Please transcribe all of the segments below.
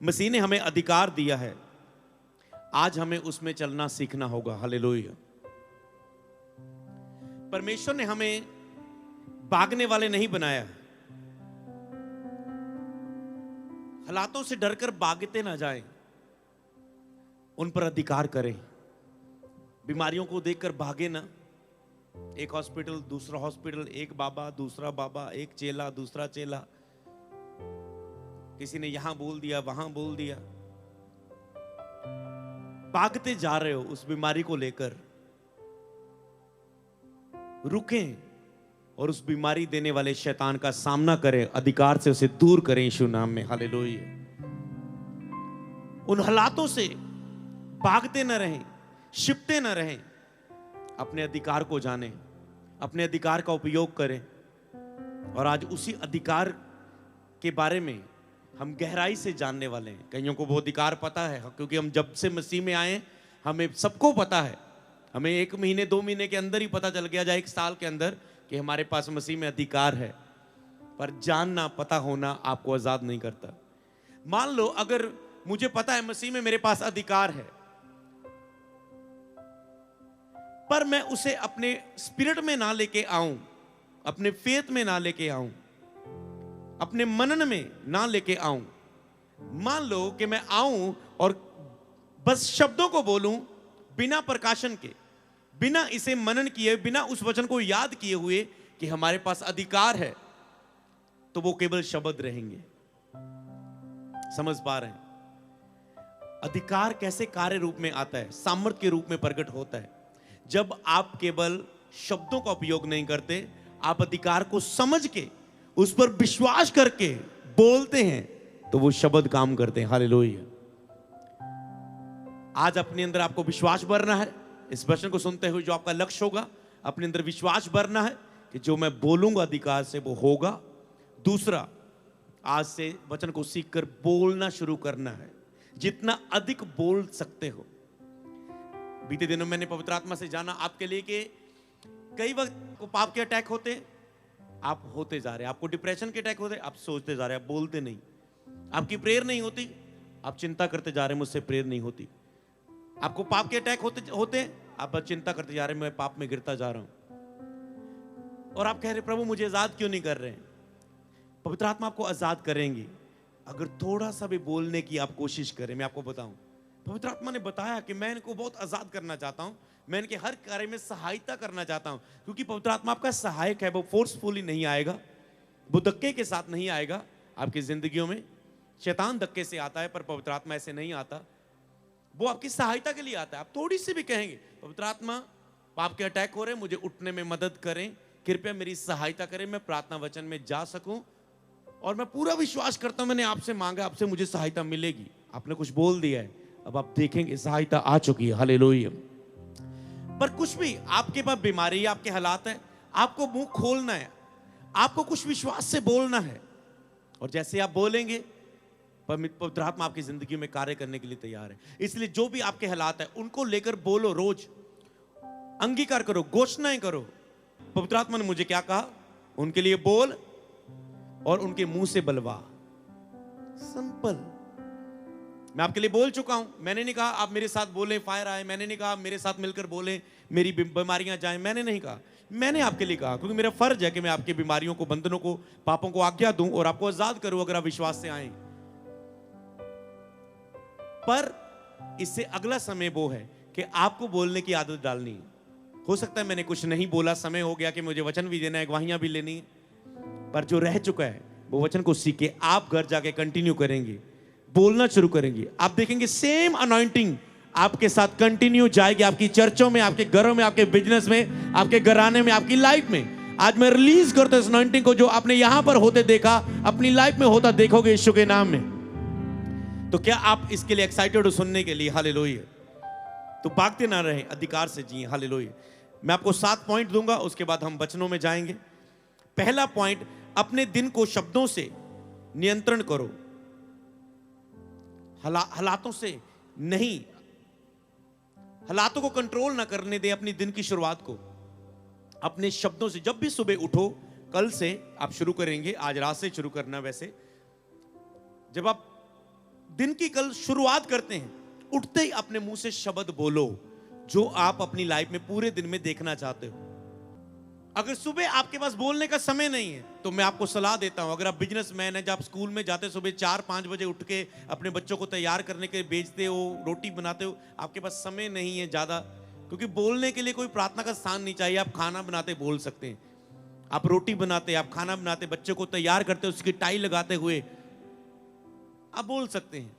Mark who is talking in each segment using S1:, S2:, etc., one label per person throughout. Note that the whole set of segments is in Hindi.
S1: मसीह ने हमें अधिकार दिया है, आज हमें उसमें चलना सीखना होगा। हालेलुया। परमेश्वर ने हमें भागने वाले नहीं बनाया। हालातों से डरकर भागते ना जाएं, उन पर अधिकार करें। बीमारियों को देखकर भागे ना। एक हॉस्पिटल दूसरा हॉस्पिटल, एक बाबा दूसरा बाबा, एक चेला दूसरा चेला, किसी ने यहां बोल दिया वहां बोल दिया। भागते जा रहे हो उस बीमारी को लेकर, रुकें और उस बीमारी देने वाले शैतान का सामना करें, अधिकार से उसे दूर करें यीशु नाम में। हालेलुया। उन हालातों से भागते न रहें, छिपते न रहें, अपने अधिकार को जानें, अपने अधिकार का उपयोग करें। और आज उसी अधिकार के बारे में हम गहराई से जानने वाले हैं। कईयों को वो अधिकार पता है, क्योंकि हम जब से मसीह में आए हमें सबको पता है। हमें 1 महीने 2 महीने के अंदर ही पता चल गया, या 1 साल के अंदर, कि हमारे पास मसीह में अधिकार है। पर जानना, पता होना आपको आजाद नहीं करता। मान लो अगर मुझे पता है मसीह में मेरे पास अधिकार है, पर मैं उसे अपने स्पिरिट में ना लेके आऊं, अपने फेथ में ना लेके आऊं, अपने मनन में ना लेके आऊं। मान लो कि मैं आऊं और बस शब्दों को बोलूं बिना प्रकाशन के, बिना इसे मनन किए, बिना उस वचन को याद किए हुए कि हमारे पास अधिकार है, तो वो केवल शब्द रहेंगे। समझ पा रहे हैं? अधिकार कैसे कार्य रूप में आता है, सामर्थ्य के रूप में प्रकट होता है। जब आप केवल शब्दों का उपयोग नहीं करते, आप अधिकार को समझ के उस पर विश्वास करके बोलते हैं, तो वो शब्द काम करते हैं। हालेलुया। आज अपने अंदर आपको विश्वास भरना है। इस वचन को सुनते हुए जो आपका लक्ष्य होगा, अपने अंदर विश्वास भरना है कि जो मैं बोलूंगा अधिकार से वो होगा। दूसरा, आज से वचन को सीखकर बोलना शुरू करना है, जितना अधिक बोल सकते हो। बीते दिनों मैंने पवित्र आत्मा से जाना आपके लिए कि कई वक्त को पाप के अटैक होते, आप होते जा रहे हैं। आपको डिप्रेशन के अटैक होते, आप सोचते जा रहे हैं, आप बोलते नहीं। आपकी प्रेयर नहीं होती, आप चिंता करते जा रहे हैं, मुझसे प्रेयर नहीं होती। आपको पाप के अटैक होते आप बस चिंता करते जा रहे हैं, मैं पाप में गिरता जा रहा हूं। और आप कह रहे प्रभु मुझे आजाद क्यों नहीं कर रहे हैं? पवित्र आत्मा आपको आजाद करेंगी अगर थोड़ा सा भी बोलने की आप कोशिश करें। मैं आपको बताऊं, पवित्र आत्मा ने बताया कि मैं इनको बहुत आजाद करना चाहता हूं, मैं इनके हर कार्य में सहायता करना चाहता हूं। क्योंकि पवित्र आत्मा आपका सहायक है, वो फोर्सफुली नहीं आएगा, वो धक्के के साथ नहीं आएगा आपकी जिंदगियों में। शैतान धक्के से आता है, पर पवित्र आत्मा ऐसे नहीं आता, वो आपकी सहायता के लिए आता है। आप थोड़ी सी भी कहेंगे पवित्र आत्मा पाप के अटैक हो रहे हैं, मुझे उठने में मदद करें, कृपया मेरी सहायता करें, मैं प्रार्थना वचन में जा सकूं, और मैं पूरा विश्वास करता हूं मैंने आपसे मांगा, आपसे मुझे सहायता मिलेगी। आपने कुछ बोल दिया है, अब आप देखेंगे सहायता आ चुकी है। हालेलुया। पर कुछ भी आपके पास बीमारी, आपके हालात है, आपको मुंह खोलना है, आपको कुछ विश्वास से बोलना है। और जैसे आप बोलेंगे, पवित्र आत्मा आपकी जिंदगी में कार्य करने के लिए तैयार है। इसलिए जो भी आपके हालात है उनको लेकर बोलो, रोज अंगीकार करो, घोषणाएं करो। पवित्र आत्मा ने मुझे क्या कहा, उनके लिए बोल और उनके मुंह से बलवा। सिंपल। मैं आपके लिए बोल चुका हूं। मैंने नहीं कहा आप मेरे साथ बोलें फायर आए, मैंने नहीं कहा मेरे साथ मिलकर बोलें मेरी बीमारियां जाएं, मैंने नहीं कहा। मैंने आपके लिए कहा क्योंकि मेरा फर्ज है कि मैं आपकी बीमारियों को, बंधनों को, पापों को आज्ञा दूं और आपको आजाद करूं अगर आप विश्वास से आए। पर इससे अगला समय वो है कि आपको बोलने की आदत डालनी है। हो सकता है मैंने कुछ नहीं बोला, समय हो गया कि मुझे वचन भी देना है, गवाहियां भी लेनी है, पर जो रह चुका है वो वचन को सीख के आप घर जाके कंटिन्यू करेंगे, बोलना शुरू करेंगे। आप देखेंगे सेम अनॉइंटिंग आपके साथ कंटिन्यू जाएगी, आपकी चर्चों में, आपके घरों में, आपके बिजनेस में, आपके घराने में, आपकी लाइफ में। आज मैं रिलीज करता हूं इस अनॉइंटिंग को, जो आपने यहां पर होते देखा, अपनी लाइफ में होता देखोगे यीशु के नाम में। तो क्या आप इसके लिए एक्साइटेड हो सुनने के लिए? हालेलुया। तो भागते ना रहें, अधिकार से जिए। हालेलुया। मैं आपको 7 पॉइंट दूंगा, उसके बाद हम वचनों में जाएंगे। पहला पॉइंट, अपने दिन को शब्दों से नियंत्रण करो। हालातों से नहीं, हालातों को कंट्रोल ना करने दे अपनी दिन की शुरुआत को। अपने शब्दों से, जब भी सुबह उठो, कल से आप शुरू करेंगे, आज रात से शुरू करना। वैसे जब आप दिन की कल शुरुआत करते हैं, उठते ही अपने मुंह से शब्द बोलो जो आप अपनी लाइफ में पूरे दिन में देखना चाहते हो। अगर सुबह आपके पास बोलने का समय नहीं है तो मैं आपको सलाह देता हूं, अगर आप बिजनेसमैन हैं, जब आप स्कूल में जाते सुबह 4-5 बजे उठ के अपने बच्चों को तैयार करने के लिए भेजते हो, रोटी बनाते हो, आपके पास समय नहीं है ज्यादा, क्योंकि बोलने के लिए कोई प्रार्थना का स्थान नहीं चाहिए। आप खाना बनाते बोल सकते हैं, आप रोटी बनाते, आप खाना बनाते, बच्चे को तैयार करते, उसकी टाई लगाते हुए आप बोल सकते हैं।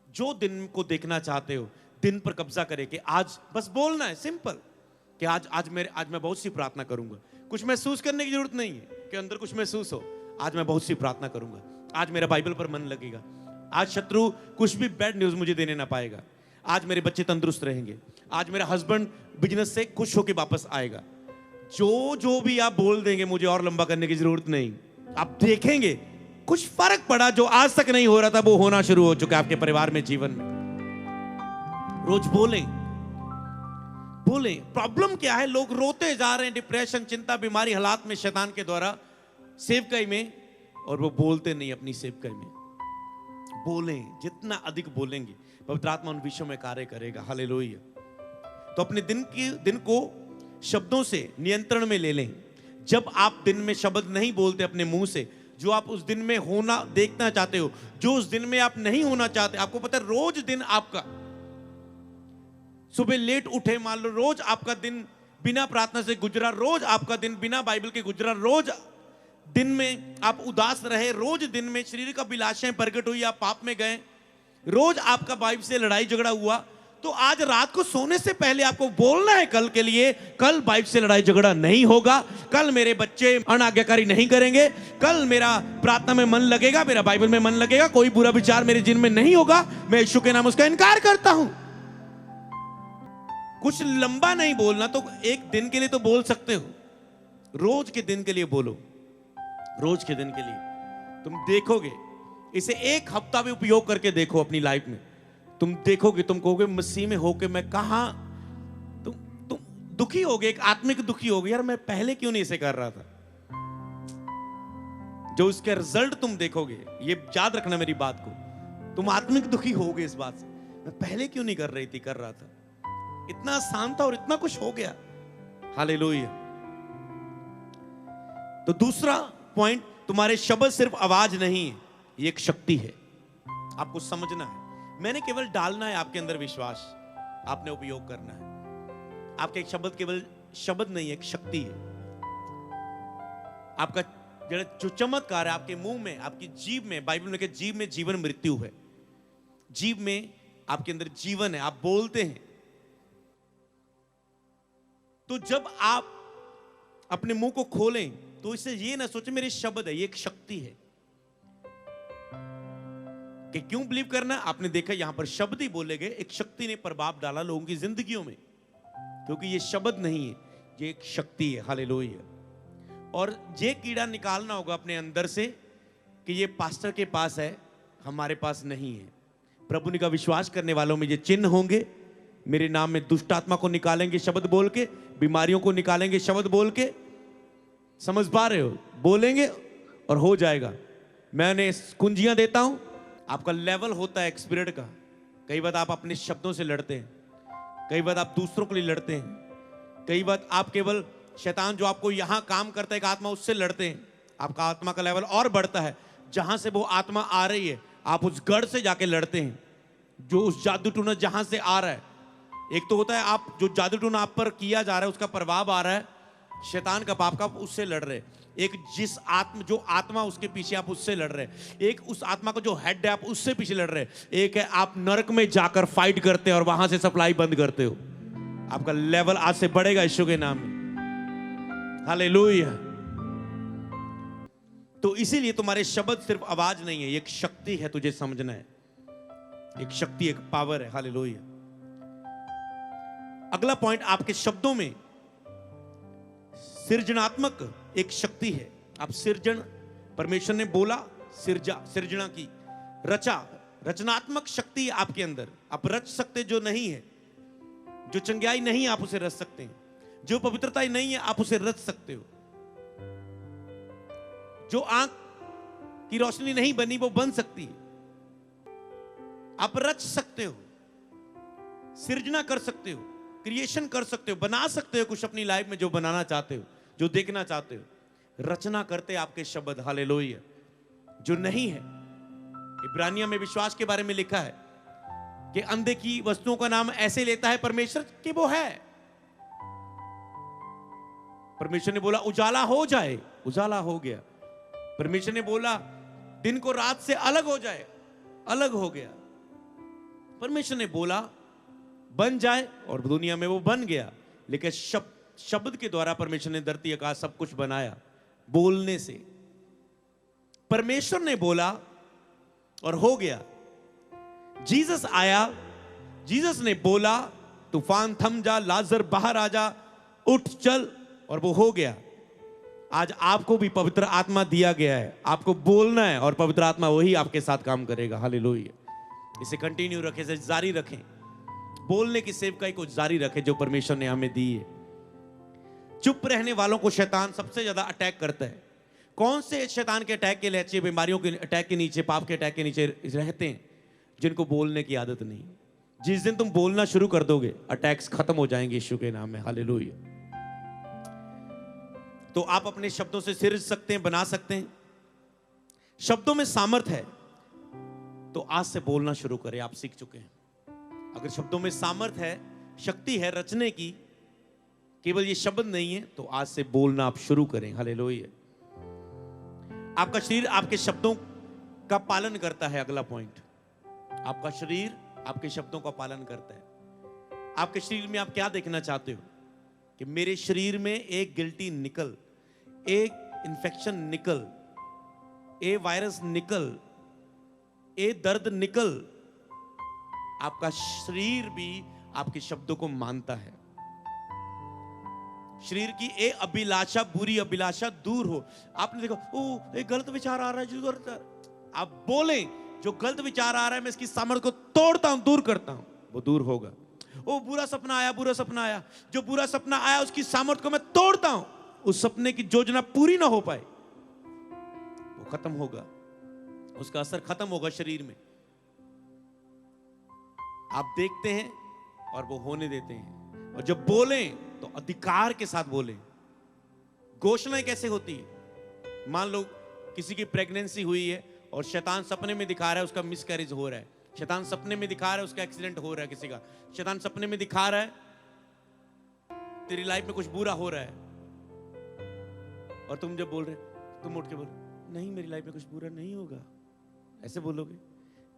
S1: जो दिन को देखना चाहते हो, दिन पर कब्जा करे कि आज बस बोलना है, सिंपल, कि आज मैं बहुत सी प्रार्थना करूंगा। कुछ महसूस करने की जरूरत नहीं है कि अंदर कुछ महसूस हो। आज मैं बहुत सी प्रार्थना करूंगा, आज मेरा बाइबल पर मन लगेगा, आज शत्रु कुछ भी बैड न्यूज मुझे देने ना पाएगा, आज मेरे बच्चे तंदुरुस्त रहेंगे, आज मेरा हस्बैंड बिजनेस से खुश होकर वापस आएगा। जो भी आप बोल देंगे, मुझे और लंबा करने की जरूरत नहीं। आप देखेंगे कुछ फर्क पड़ा, जो आज तक नहीं हो रहा था वो होना शुरू हो चुका है आपके परिवार में, जीवन में। रोज बोलें। प्रॉब्लम क्या है, लोग रोते जा रहे हैं, डिप्रेशन, चिंता, बीमारी, हालात में शैतान के द्वारा सेवकाई में, और वो बोलते नहीं अपनी सेवकाई में। बोलें, जितना अधिक बोलेंगे पवित्र आत्मा उन विषयों में कार्य करेगा। हालेलुया। तो अपने दिन को शब्दों से नियंत्रण में ले लें। जब आप दिन में शब्द नहीं बोलते अपने मुंह से, जो आप उस दिन में होना देखना चाहते हो, जो उस दिन में आप नहीं होना चाहते, आपको पता है रोज दिन आपका, सुबह लेट उठे, मान लो रोज आपका दिन बिना प्रार्थना से गुजरा, रोज आपका दिन बिना बाइबल के गुजरा, रोज दिन में आप उदास रहे, रोज दिन में शरीर का विलासें प्रकट हुई, आप पाप में गए, रोज आपका बाइबल से लड़ाई झगड़ा हुआ, तो आज रात को सोने से पहले आपको बोलना है कल के लिए, कल बाइबल से लड़ाई झगड़ा नहीं होगा, कल मेरे बच्चे अनाज्ञाकारी नहीं करेंगे, कल मेरा प्रार्थना में मन लगेगा, मेरा बाइबल में मन लगेगा, कोई बुरा विचार मेरे जिन में नहीं होगा, मैं यीशु के नाम उसका इनकार करता हूं। कुछ लंबा नहीं बोलना, तो एक दिन के लिए तो बोल सकते हो, रोज के दिन के लिए बोलो। रोज के दिन के लिए तुम देखोगे, इसे एक हफ्ता भी उपयोग करके देखो अपनी लाइफ में, तुम देखोगे, तुम कहोगे मसीह में होके मैं कहां, तुम दुखी होगे, एक आत्मिक दुखी होगे, यार मैं पहले क्यों नहीं इसे कर रहा था। जो उसके रिजल्ट तुम देखोगे, ये याद रखना मेरी बात को, तुम आत्मिक दुखी होगे इस बात से, मैं पहले क्यों नहीं कर रही थी, कर रहा था, इतना आसान था और इतना कुछ हो गया। हालेलुया। तो दूसरा पॉइंट, तुम्हारे शब्द सिर्फ आवाज नहीं है, ये एक शक्ति है, आपको समझना है। मैंने केवल डालना है आपके अंदर विश्वास, आपने उपयोग करना है। आपके एक शब्द केवल शब्द नहीं है, एक शक्ति है। आपका जो चमत्कार है आपके मुंह में, आपकी जीभ में, बाइबल में जीभ में जीवन मृत्यु है, जीभ में आपके अंदर जीवन है, आप बोलते हैं। तो जब आप अपने मुंह को खोलें तो इससे ये ना सोचे मेरे शब्द है, ये एक शक्ति है। कि क्यों बिलीव करना, आपने देखा यहां पर शब्द ही बोले गए, एक शक्ति ने प्रभाव डाला लोगों की जिंदगियों में, क्योंकि ये शब्द नहीं है, ये एक शक्ति है। हालेलुया। और ये कीड़ा निकालना होगा अपने अंदर से कि ये पास्टर के पास है, हमारे पास नहीं है। प्रभु ने का विश्वास करने वालों में ये चिन्ह होंगे, मेरे नाम में दुष्ट आत्मा को निकालेंगे शब्द बोल के, बीमारियों को निकालेंगे शब्द बोल के। समझ पा रहे हो, बोलेंगे और हो जाएगा। मैंने कुंजियां देता हूं, आपका लेवल होता है एक्सपीरियड का। कई बार आप अपने शब्दों से लड़ते हैं, कई बार आप दूसरों के लिए लड़ते हैं, कई बार आप केवल शैतान जो आपको यहां काम करता है एक आत्मा, उससे लड़ते हैं। आपका आत्मा का लेवल और बढ़ता है, जहां से वो आत्मा आ रही है आप उस गढ़ से जाके लड़ते हैं, जो उस जादू टूना जहां से आ रहा है। एक तो होता है आप जो जादू टूना आप पर किया जा रहा है, उसका प्रभाव आ रहा है शैतान का, पाप का, उससे लड़ रहे। एक जो आत्मा उसके पीछे, आप उससे लड़ रहे। एक उस आत्मा का जो हेड है, आप उससे पीछे लड़ रहे। एक है आप नरक में जाकर फाइट करते हैं और वहां से सप्लाई बंद करते हो। आपका लेवल आज से बढ़ेगा यीशु के नाम में। हालेलुया। तो इसीलिए तुम्हारे शब्द सिर्फ आवाज नहीं है, ये एक शक्ति है, तुझे समझना है। एक शक्ति, एक पावर है। हालेलुया। अगला पॉइंट, आपके शब्दों में सृजनात्मक एक शक्ति है। आप सृजन, परमेश्वर ने बोला, सृजना की, रचनात्मक शक्ति है आपके अंदर। आप रच सकते जो नहीं है, जो चंगाई नहीं है आप उसे रच सकते हैं, जो पवित्रता नहीं है आप उसे रच सकते हो, जो आंख की रोशनी नहीं बनी वो बन सकती है। आप रच सकते हो, सृजना कर सकते हो, क्रिएशन कर सकते हो, बना सकते हो कुछ अपनी लाइफ में जो बनाना चाहते हो, जो देखना चाहते हो। रचना करते आपके शब्द, हालेलुया। जो नहीं है, इब्रानियों में विश्वास के बारे में लिखा है कि अंधे की वस्तुओं का नाम ऐसे लेता है परमेश्वर कि वो है। परमेश्वर ने बोला उजाला हो जाए, उजाला हो गया। परमेश्वर ने बोला दिन को रात से अलग हो जाए, अलग हो गया। परमेश्वर ने बोला बन जाए और दुनिया में वो बन गया। लेकिन शब्द के द्वारा परमेश्वर ने धरती आकाश सब कुछ बनाया, बोलने से। परमेश्वर ने बोला और हो गया। जीसस आया, जीसस ने बोला तूफान थम जा, लाजर बाहर आ जा, उठ चल, और वो हो गया। आज आपको भी पवित्र आत्मा दिया गया है, आपको बोलना है और पवित्र आत्मा वही आपके साथ काम करेगा। हालेलुया। इसे कंटिन्यू रखें, इसे जारी रखें। बोलने की सेवकाई को जारी रखें जो परमेश्वर ने हमें दी है। चुप रहने वालों को शैतान सबसे ज्यादा अटैक करता है। कौन से शैतान के अटैक के नीचे, बीमारियों के अटैक के नीचे, पाप के अटैक के नीचे रहते हैं? जिनको बोलने की आदत नहीं। जिस दिन तुम बोलना शुरू कर दोगे, अटैक्स खत्म हो जाएंगे यीशु के नाम में। हालेलुया। तो आप अपने शब्दों से सृज सकते हैं, बना सकते हैं। शब्दों में सामर्थ है, तो आज से बोलना शुरू करें। आप सीख चुके हैं। अगर शब्दों में सामर्थ है, शक्ति है रचने की, केवल ये शब्द नहीं है, तो आज से बोलना आप शुरू करें। हालेलुया। आपका शरीर आपके शब्दों का पालन करता है। अगला पॉइंट, आपका शरीर आपके शब्दों का पालन करता है। आपके शरीर में आप क्या देखना चाहते हो? कि मेरे शरीर में एक गिल्टी निकल, एक इंफेक्शन निकल, ए वायरस निकल, ए दर्द निकल। आपका शरीर भी आपके शब्दों को मानता है। शरीर की ए अभिलाषा, बुरी अभिलाषा दूर हो। आपने देखा ओ एक गलत विचार आ रहा है, जो गलत, आप बोलें जो गलत विचार आ रहा है मैं इसकी सामर्थ्य को तोड़ता हूं, दूर करता हूं, वो दूर होगा। ओ बुरा सपना आया, बुरा सपना आया, जो बुरा सपना आया उसकी सामर्थ्य को मैं तोड़ता हूं। उस सपने की योजना पूरी ना हो पाए, वो खत्म होगा, उसका असर खत्म होगा शरीर में। आप देखते हैं और वो होने देते हैं। और जब बोलें तो अधिकार के साथ बोलें। घोषणाएं कैसे होती है? मान लो किसी की प्रेगनेंसी हुई है और शैतान सपने में दिखा रहा है उसका मिसकैरेज हो रहा है, शैतान सपने में दिखा रहा है उसका एक्सीडेंट हो रहा है, किसी का शैतान सपने में दिखा रहा है तेरी लाइफ में कुछ बुरा हो रहा है, और तुम जब बोल रहे, तुम उठ के बोल नहीं मेरी लाइफ में कुछ बुरा नहीं होगा, ऐसे बोलोगे,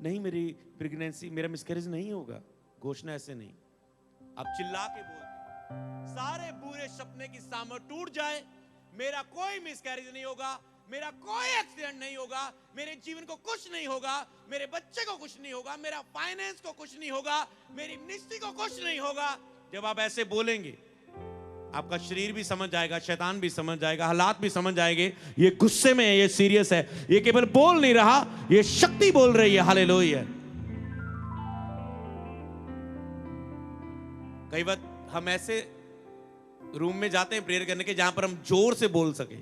S1: नहीं मेरी प्रेगनेंसी, मेरा मिसकैरेज नहीं होगा। घोषणा ऐसे नहीं, आप चिल्ला के बोलते सारे बुरे सपने की सामर्थ्य टूट जाए, मेरा कोई मिसकैरेज नहीं होगा, मेरा कोई एक्सीडेंट नहीं होगा, मेरे जीवन को कुछ नहीं होगा, मेरे बच्चे को कुछ नहीं होगा, मेरा फाइनेंस को कुछ नहीं होगा, मेरी मिनिस्ट्री को कुछ नहीं होगा। जब आप ऐसे बोलेंगे, आपका शरीर भी समझ जाएगा, शैतान भी समझ जाएगा, हालात भी समझ जाएंगे ये गुस्से में है, ये सीरियस है, ये केवल बोल नहीं रहा, ये शक्ति बोल रही है। हालेलुया। कई बार हम ऐसे रूम में जाते हैं प्रेयर करने के जहां पर हम जोर से बोल सके।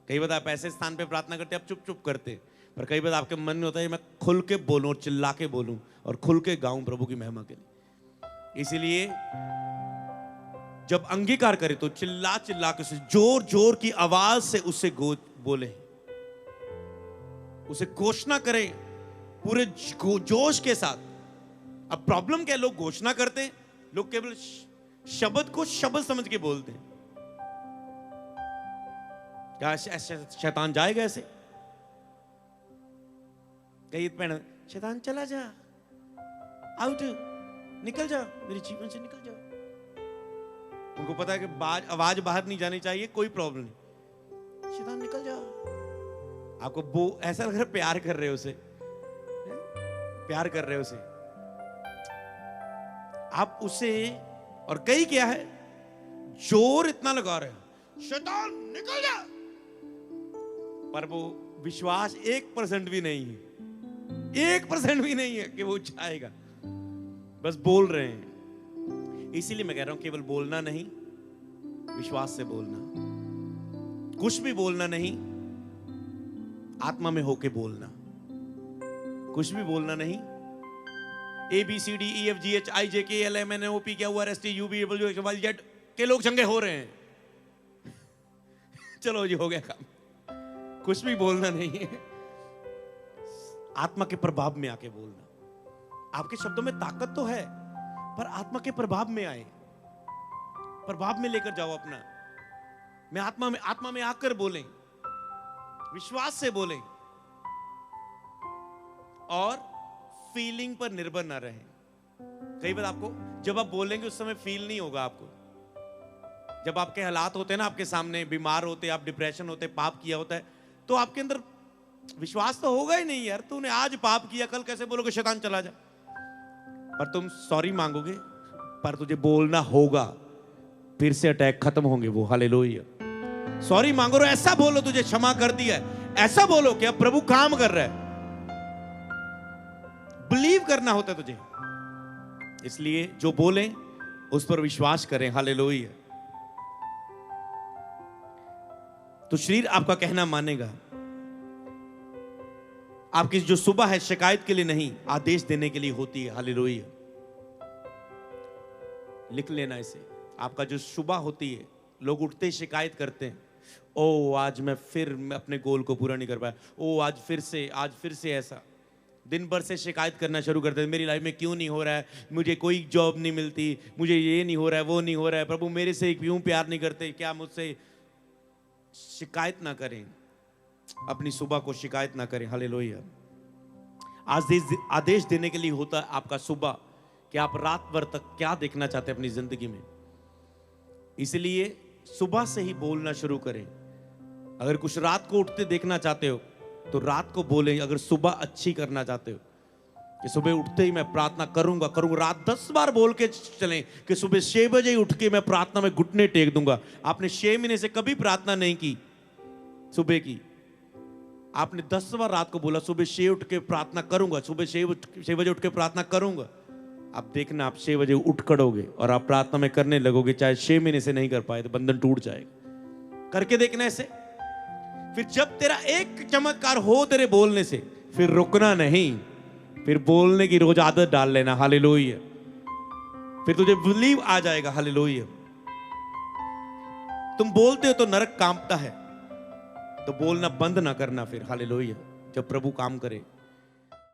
S1: कई बार आप ऐसे स्थान पे प्रार्थना करते हैं, आप चुप चुप करते, पर कई बार आपके मन में होता है मैं खुल के बोलूं और चिल्ला के बोलूं और खुल के गाऊं प्रभु की महिमा के लिए। इसीलिए जब अंगीकार करें तो चिल्ला चिल्ला के, जोर जोर की आवाज से उससे बोले, उसे घोषणा करें पूरे जोश के साथ। अब प्रॉब्लम क्या, लोग घोषणा करते हैं, लोग केवल शब्द को शब्द समझ के बोलते हैं। क्या शैतान जाएगा ऐसे? कई पहना शैतान चला जा, आउट, निकल जा, मेरे जीवन से निकल जा। उनको पता है कि आवाज बाहर नहीं जानी चाहिए, कोई प्रॉब्लम नहीं, शैतान निकल जा। आपको ऐसा लग रहा है प्यार कर रहे हो उसे, प्यार कर रहे हो उसे आप उसे। और कई क्या है, जोर इतना लगा रहे हैं शैतान निकल जा, पर वो विश्वास 1% भी नहीं है, 1% भी नहीं है कि वो जाएगा, बस बोल रहे हैं। इसीलिए मैं कह रहा हूं केवल बोलना नहीं, विश्वास से बोलना, कुछ भी बोलना नहीं, आत्मा में होके बोलना, कुछ भी बोलना नहीं, ABCDEFGHIJKLMNOP QRSTUVWXYZ के लोग चंगे हो रहे हैं। चलो जी, हो गया काम, कुछ भी बोलना नहीं है। आत्मा के प्रभाव में आके बोलना। आपके शब्दों में ताकत तो है, पर आत्मा के प्रभाव में आए, प्रभाव में लेकर जाओ अपना। मैं आत्मा में आकर बोलें, विश्वास से बोलें, और फीलिंग पर निर्भर ना रहें। कई बार आपको जब आप बोलेंगे उस समय फील नहीं होगा आपको। जब आपके हालात होते हैं ना, आपके सामने बीमार होते, आप डिप्रेशन होते, पाप किया होता है, तो आपके अंदर विश्वास तो होगा ही नहीं। यार तूने आज पाप किया, कल कैसे बोलोगे शैतान चला जा। पर तुम सॉरी मांगोगे, पर तुझे बोलना होगा, फिर से अटैक खत्म होंगे वो। हालेलुया। सॉरी मांगो, ऐसा बोलो तुझे क्षमा कर दिया है, ऐसा बोलो कि अब प्रभु काम कर रहा है। बिलीव करना होता है तुझे, इसलिए जो बोले उस पर विश्वास करें। हालेलुया। तो शरीर आपका कहना मानेगा। आपकी जो सुबह है शिकायत के लिए नहीं, आदेश देने के लिए होती है। हालेलुया। लिख लेना इसे। आपका जो सुबह होती है, लोग उठते ही शिकायत करते हैं, ओ आज मैं अपने गोल को पूरा नहीं कर पाया, ओ आज फिर से ऐसा। दिन भर से शिकायत करना शुरू करते हैं, मेरी लाइफ में क्यों नहीं हो रहा है, मुझे कोई जॉब नहीं मिलती, मुझे ये नहीं हो रहा है, वो नहीं हो रहा है, प्रभु मेरे से क्यों प्यार नहीं करते, क्या मुझसे। शिकायत ना करें, अपनी सुबह को शिकायत ना करें। हालेलुया। आदेश देने के लिए होता है आपका सुबह, कि आप रात भर तक क्या देखना चाहते हैं अपनी जिंदगी में। इसलिए सुबह से ही बोलना शुरू करें। अगर कुछ रात को उठते देखना चाहते हो तो रात को बोलें। अगर सुबह अच्छी करना चाहते हो कि सुबह उठते ही मैं प्रार्थना करूंगा, रात 10 बार बोल के चलें कि सुबह 6 बजे ही उठ के मैं प्रार्थना में घुटने टेक दूंगा। आपने 6 महीने से कभी प्रार्थना नहीं की सुबह की, आपने 10 बार रात को बोला सुबह 6 उठ के प्रार्थना करूंगा, सुबह 6 बजे उठ के प्रार्थना करूंगा। आप देखना, आप 6 बजे उठ खड़ोगे और आप प्रार्थना में करने लगोगे, चाहे 6 महीने से नहीं कर पाए तो बंधन टूट जाएगा। करके देखना ऐसे। फिर जब तेरा एक चमत्कार हो तेरे बोलने से, फिर रुकना नहीं, फिर बोलने की रोज आदत डाल लेना। हालेलुया। फिर तुझे बिलीव आ जाएगा। हालेलुया। तुम बोलते हो तो नरक कांपता है, तो बोलना बंद ना करना फिर। हालेलुया। जब प्रभु काम करे